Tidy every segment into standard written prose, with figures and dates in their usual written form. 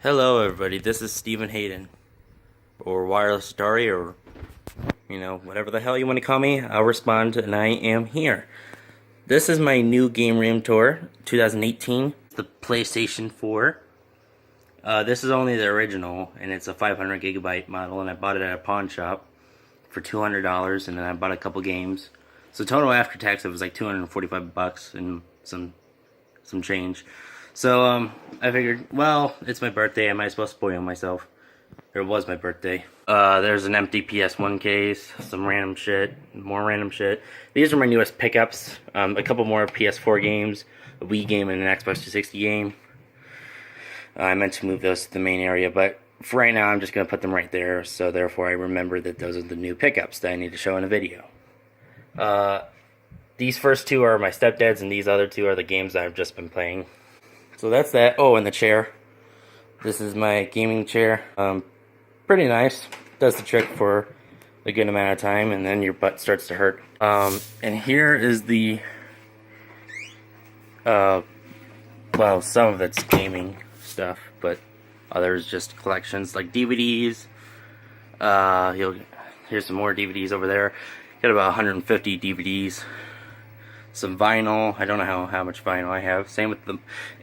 Hello, everybody. This is Stephen Hayden, or Wireless Atari, or whatever the hell you want to call me. I'll respond, and I am here. This is my new Game Room Tour 2018. The PlayStation 4. This is only the original, and it's a 500 gigabyte model, and I bought it at a pawn shop for $200, and then I bought a couple games. So total after tax, it was like $245 and some change. So, I figured, well, it's my birthday, I might as well spoil myself. Or it was my birthday. There's an empty PS1 case, some random shit, more random shit. These are my newest pickups. A couple more PS4 games, a Wii game, and an Xbox 360 game. I meant to move those to the main area, but for right now, I'm just going to put them right there, so therefore I remember that those are the new pickups that I need to show in a video. These first two are my stepdad's, and these other two are the games that I've just been playing. So that's that. Oh, and the chair. This is my gaming chair. Pretty nice. Does the trick for a good amount of time, and then your butt starts to hurt. And here is the, well, some of it's gaming stuff, but others just collections like DVDs. Here's some more DVDs over there. Got about 150 DVDs. Some vinyl. I don't know how much vinyl I have. Same with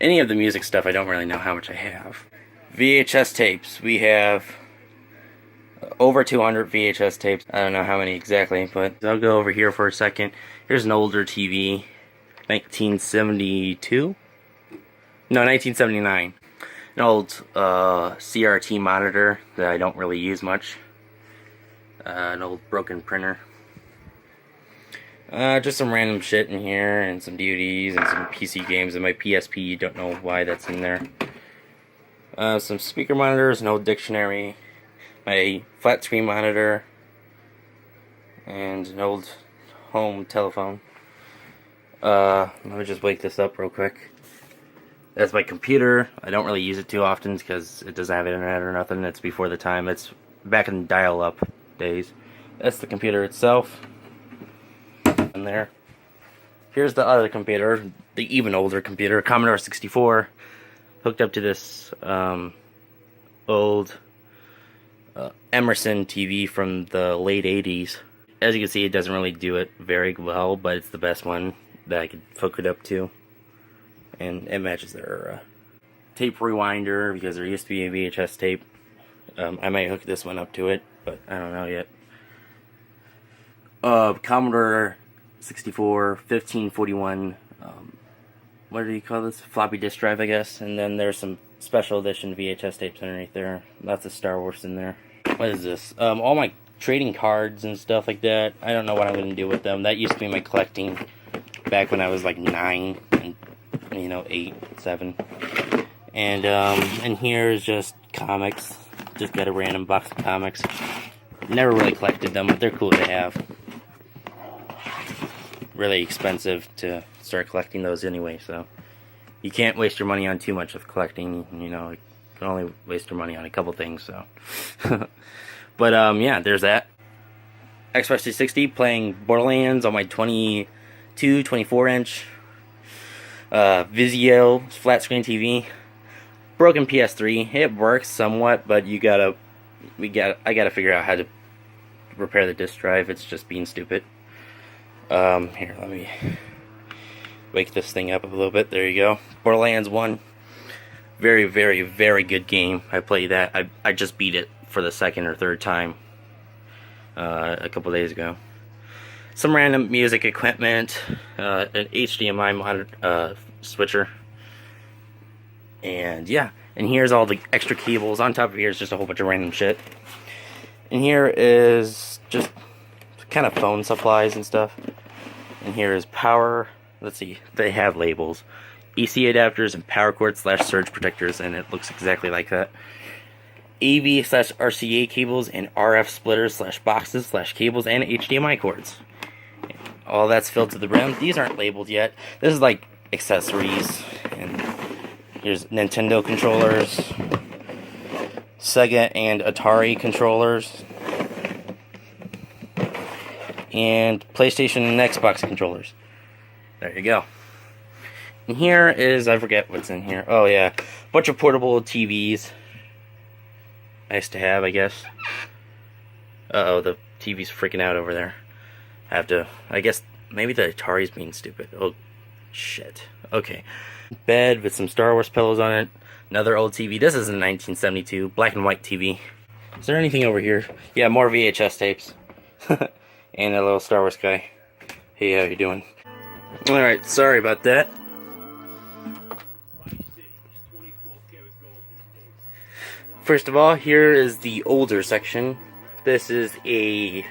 any of the music stuff. I don't really know how much I have. VHS tapes. We have over 200 VHS tapes. I don't know how many exactly, but I'll go over here for a second. Here's an older TV. 1972? No, 1979. An old CRT monitor that I don't really use much. An old broken printer. Just some random shit in here, and some DVDs, and some PC games, and my PSP, don't know why that's in there. Some speaker monitors, an old dictionary, my flat screen monitor, and an old home telephone. Let me just wake this up real quick. That's my computer. I don't really use it too often because it doesn't have internet or nothing. It's before the time. It's back in dial-up days. That's the computer itself. In there. Here's the other computer, the even older computer, Commodore 64, hooked up to this old Emerson TV from the late 80s. As you can see, it doesn't really do it very well, but it's the best one that I could hook it up to. And it matches their tape rewinder, because there used to be a VHS tape. I might hook this one up to it, but I don't know yet. Commodore 64, 1541, what do you call this? Floppy disk drive, I guess. And then there's some special edition VHS tapes underneath there. Lots of Star Wars in there. What is this? All my trading cards and stuff like that. I don't know what I'm going to do with them. That used to be my collecting back when I was like 9 and, 8, 7. And here's just comics. Just got a random box of comics. Never really collected them, but they're cool to have. Really expensive to start collecting those anyway, so you can't waste your money on too much of collecting. You can only waste your money on a couple things, so. But yeah, there's that. Xbox 360, playing Borderlands on my 22, 24 inch Vizio flat screen TV. Broken PS3. It works somewhat, but I gotta figure out how to repair the disk drive. It's just being stupid. Here, let me wake this thing up a little bit. There you go. Borderlands 1. Very, very, very good game. I played that. I just beat it for the second or third time a couple days ago. Some random music equipment, an HDMI monitor, switcher, and yeah. And here's all the extra cables. On top of here is just a whole bunch of random shit. And here is just kind of phone supplies and stuff. And here is power. Let's see, they have labels. EC adapters and power cord / surge protectors, and it looks exactly like that. AV / RCA cables and RF splitters / boxes / cables and HDMI cords. All that's filled to the brim. These aren't labeled yet. This is like accessories. And here's Nintendo controllers, Sega and Atari controllers, and PlayStation and Xbox controllers. There you go. And here is, I forget what's in here. Oh yeah, bunch of portable TVs Nice to have, I guess. Uh-oh, the TV's freaking out over there. I guess, maybe the Atari's being stupid. Oh, shit. Okay. Bed with some Star Wars pillows on it. Another old TV. This is a 1972 black and white TV. Is there anything over here? Yeah, more VHS tapes. And a little Star Wars guy. Hey, how you doing? Alright, sorry about that. First of all, here is the older section. This is a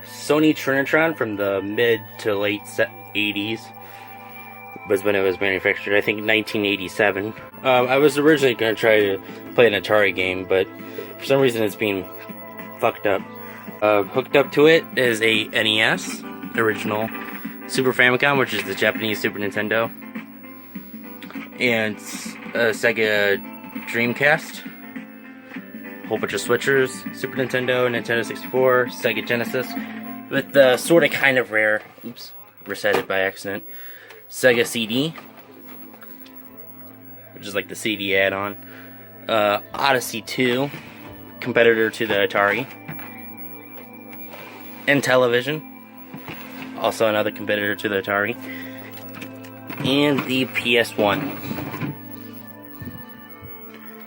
Sony Trinitron from the mid to late 80s. Was when it was manufactured, I think 1987. I was originally going to try to play an Atari game, but for some reason it's being fucked up. Hooked up to it is a NES, original Super Famicom, which is the Japanese Super Nintendo, and a Sega Dreamcast, a whole bunch of switchers, Super Nintendo, Nintendo 64, Sega Genesis, with the sort of kind of rare, oops, reset it by accident, Sega CD, which is like the CD add-on, Odyssey 2, competitor to the Atari, and Television, also another competitor to the Atari, and the PS1,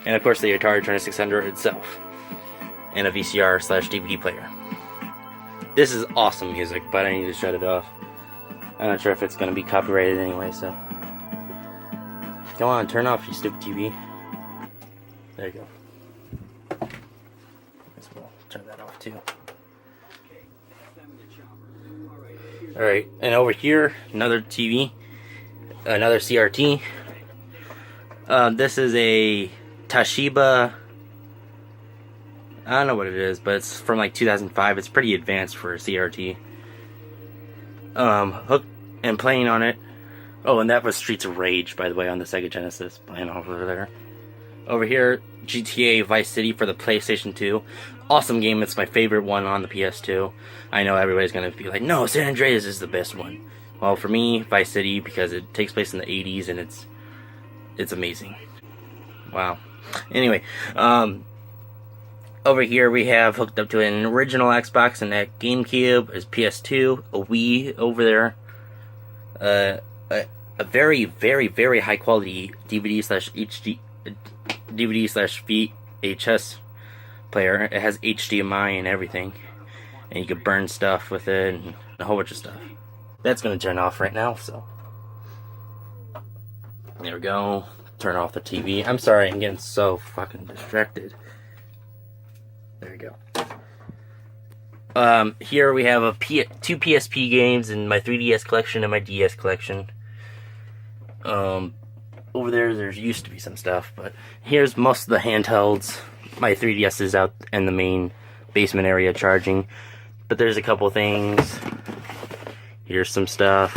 and of course the Atari 2600 itself, and a VCR/DVD player. This is awesome music, but I need to shut it off. I'm not sure if it's going to be copyrighted anyway, so. Come on, turn off, you stupid TV. There you go. Guess we'll turn that off too. Alright, and over here, another TV. Another CRT. This is a Toshiba. I don't know what it is, but it's from like 2005. It's pretty advanced for a CRT. Hooked and playing on it. Oh, and that was Streets of Rage, by the way, on the Sega Genesis, playing over there. Over here, GTA Vice City for the PlayStation 2. Awesome game, it's my favorite one on the PS2. I know everybody's gonna be like, no, San Andreas is the best one. Well, for me, Vice City, because it takes place in the 80s, and it's amazing. Wow. Anyway, over here we have hooked up to an original Xbox and that GameCube, is PS2, a Wii over there, a very, very, very high quality DVD/VHS player. It has HDMI and everything, and you can burn stuff with it and a whole bunch of stuff. That's gonna turn off right now, so there we go. Turn off the TV. I'm sorry, I'm getting so fucking distracted. There we go. Here we have two PSP games in my 3DS collection and my DS collection. Over there used to be some stuff, but here's most of the handhelds. My 3DS is out in the main basement area charging, but there's a couple things. Here's some stuff.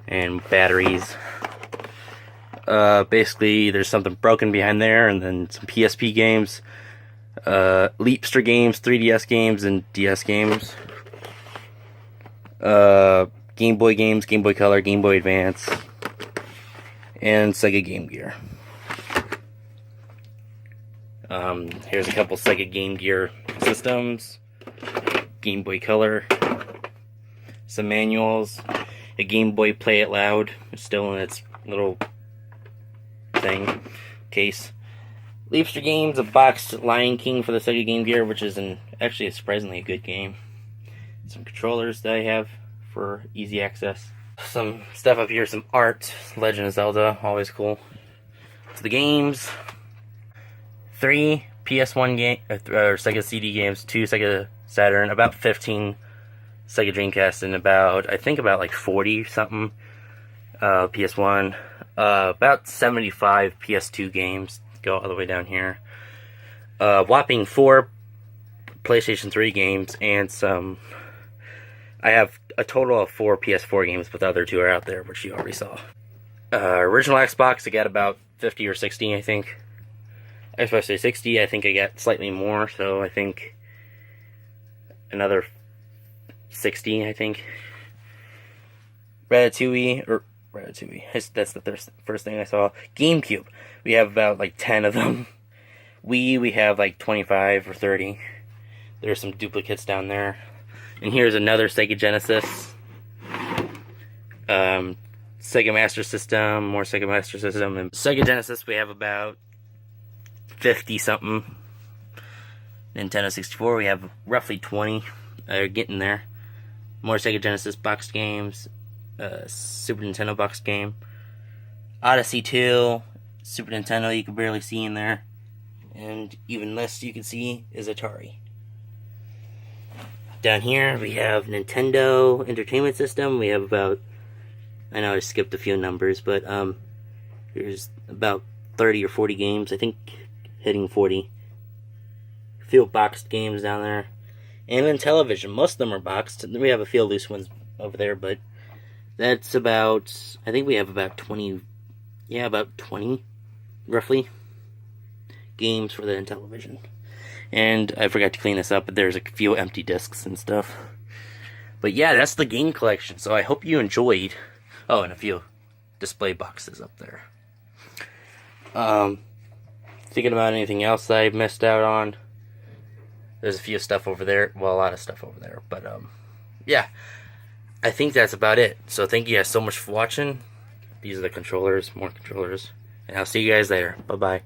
And batteries. Basically, there's something broken behind there, and then some PSP games. Leapster games, 3DS games, and DS games. Game Boy games, Game Boy Color, Game Boy Advance, and Sega Game Gear. Here's a couple Sega Game Gear systems, Game Boy Color, some manuals, a Game Boy Play It Loud, it's still in its little thing, case. Leapster games, a boxed Lion King for the Sega Game Gear, which is actually a surprisingly good game. Some controllers that I have for easy access. Some stuff up here, some art, Legend of Zelda, always cool. So the games, 3 PS1 game or Sega CD games, 2 Sega Saturn, about 15 Sega Dreamcast, and about like 40 something PS1, about 75 PS2 games. Go all the way down here. Whopping 4 PlayStation 3 games, and some. I have a total of 4 PS4 games, but the other 2 are out there, which you already saw. Original Xbox, I got about 50 or 60, I think. Xbox 360, I think I got slightly more, so I think another 60, I think. Ratatouille, that's the first thing I saw. GameCube, we have about like 10 of them. Wii, we have like 25 or 30. There's some duplicates down there. And here's another Sega Genesis. Sega Master System, more Sega Master System. And Sega Genesis, we have about 50 something. Nintendo 64, we have roughly 20. Getting there. More Sega Genesis boxed games. Super Nintendo boxed game. Odyssey 2. Super Nintendo, you can barely see in there. And even less you can see is Atari. Down here, we have Nintendo Entertainment System. We have about, I know I skipped a few numbers, but there's about 30 or 40 games. I think hitting 40. A few boxed games down there. And then television. Most of them are boxed. We have a few loose ones over there, but that's about, I think we have about 20, yeah, about 20, roughly, games for the television. And I forgot to clean this up, but there's a few empty discs and stuff. But yeah, that's the game collection. So I hope you enjoyed. Oh, and a few display boxes up there. Thinking about anything else that I missed out on. There's a few stuff over there. Well, a lot of stuff over there. But yeah, I think that's about it. So thank you guys so much for watching. These are the controllers, more controllers. And I'll see you guys later. Bye-bye.